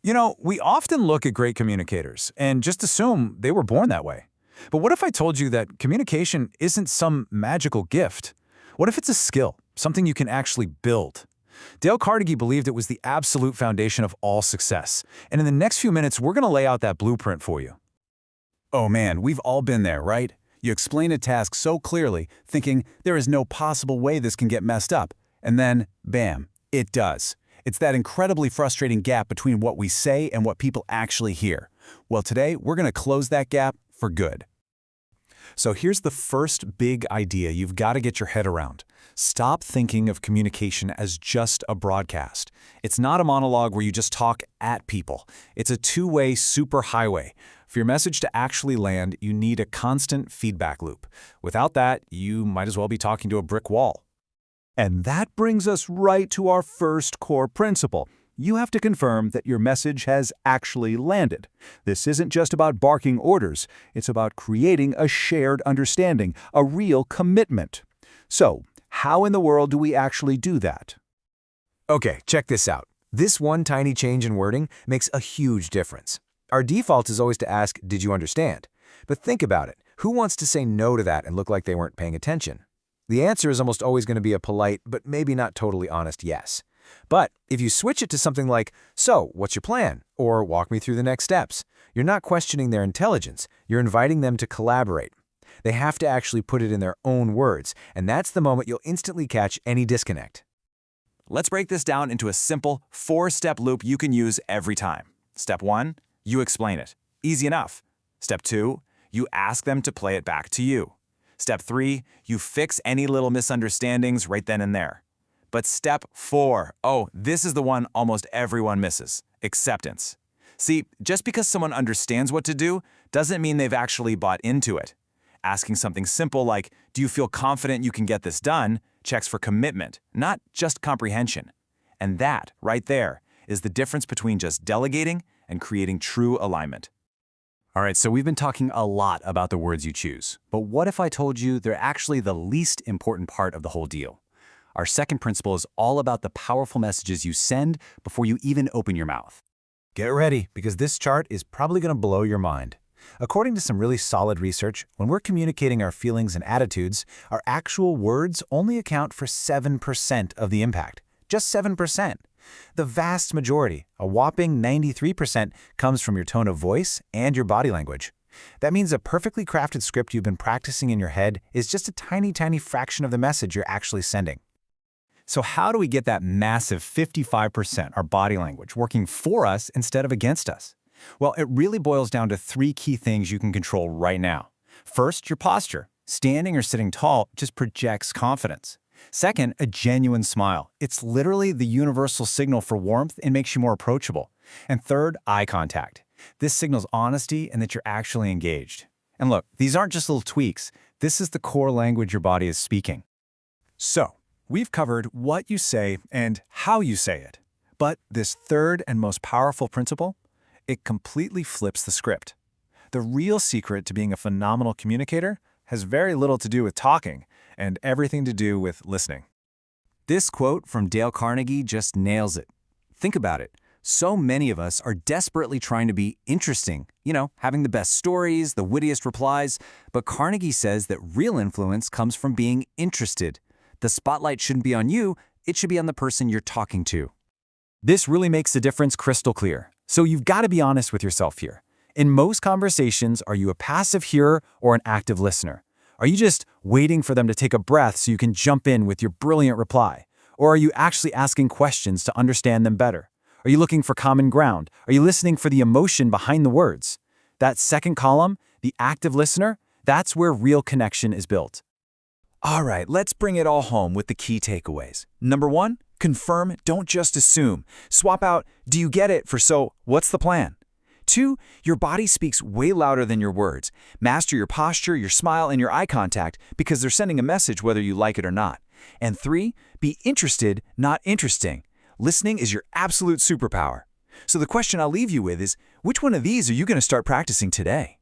We often look at great communicators and just assume they were born that way. But what if I told you that communication isn't some magical gift? What if it's a skill, something you can actually build? Dale Carnegie believed it was the absolute foundation of all success. And in the next few minutes, we're going to lay out that blueprint for you. Oh man, we've all been there, right? You explain a task so clearly, thinking there is no possible way this can get messed up. And then, bam, it does. It's that incredibly frustrating gap between what we say and what people actually hear. Well, today, we're going to close that gap for good. So here's the first big idea you've got to get your head around. Stop thinking of communication as just a broadcast. It's not a monologue where you just talk at people. It's a two-way superhighway. For your message to actually land, you need a constant feedback loop. Without that, you might as well be talking to a brick wall. And that brings us right to our first core principle. You have to confirm that your message has actually landed. This isn't just about barking orders. It's about creating a shared understanding, a real commitment. So, how in the world do we actually do that? Okay, check this out. This one tiny change in wording makes a huge difference. Our default is always to ask, "Did you understand?" But think about it. Who wants to say no to that and look like they weren't paying attention? The answer is almost always going to be a polite, but maybe not totally honest yes. But if you switch it to something like, "So, what's your plan?" or "Walk me through the next steps," you're not questioning their intelligence. You're inviting them to collaborate. They have to actually put it in their own words, and that's the moment you'll instantly catch any disconnect. Let's break this down into a simple four-step loop you can use every time. Step 1, you explain it. Easy enough. Step 2, you ask them to play it back to you. Step 3, you fix any little misunderstandings right then and there. But step 4, this is the one almost everyone misses: acceptance. See, just because someone understands what to do doesn't mean they've actually bought into it. Asking something simple like, "Do you feel confident you can get this done?" checks for commitment, not just comprehension. And that, right there, is the difference between just delegating and creating true alignment. All right, so we've been talking a lot about the words you choose. But what if I told you they're actually the least important part of the whole deal? Our second principle is all about the powerful messages you send before you even open your mouth. Get ready, because this chart is probably going to blow your mind. According to some really solid research, when we're communicating our feelings and attitudes, our actual words only account for 7% of the impact. Just 7%. The vast majority, a whopping 93%, comes from your tone of voice and your body language. That means a perfectly crafted script you've been practicing in your head is just a tiny, tiny fraction of the message you're actually sending. So how do we get that massive 55%, our body language, working for us instead of against us? Well, it really boils down to 3 key things you can control right now. First, your posture. Standing or sitting tall just projects confidence. Second, a genuine smile. It's literally the universal signal for warmth and makes you more approachable. And third, eye contact. This signals honesty and that you're actually engaged. And look, these aren't just little tweaks. This is the core language your body is speaking. So, we've covered what you say and how you say it. But this third and most powerful principle, it completely flips the script. The real secret to being a phenomenal communicator has very little to do with talking and everything to do with listening. This quote from Dale Carnegie just nails it. Think about it. So many of us are desperately trying to be interesting, having the best stories, the wittiest replies, but Carnegie says that real influence comes from being interested. The spotlight shouldn't be on you, it should be on the person you're talking to. This really makes the difference crystal clear. So you've got to be honest with yourself here. In most conversations, are you a passive hearer or an active listener? Are you just waiting for them to take a breath so you can jump in with your brilliant reply? Or are you actually asking questions to understand them better? Are you looking for common ground? Are you listening for the emotion behind the words? That second column, the active listener, that's where real connection is built. All right, let's bring it all home with the key takeaways. Number 1, confirm, don't just assume. Swap out, "Do you get it?" for "So, what's the plan?" 2, your body speaks way louder than your words. Master your posture, your smile, and your eye contact because they're sending a message whether you like it or not. And 3, be interested, not interesting. Listening is your absolute superpower. So the question I'll leave you with is, which one of these are you going to start practicing today?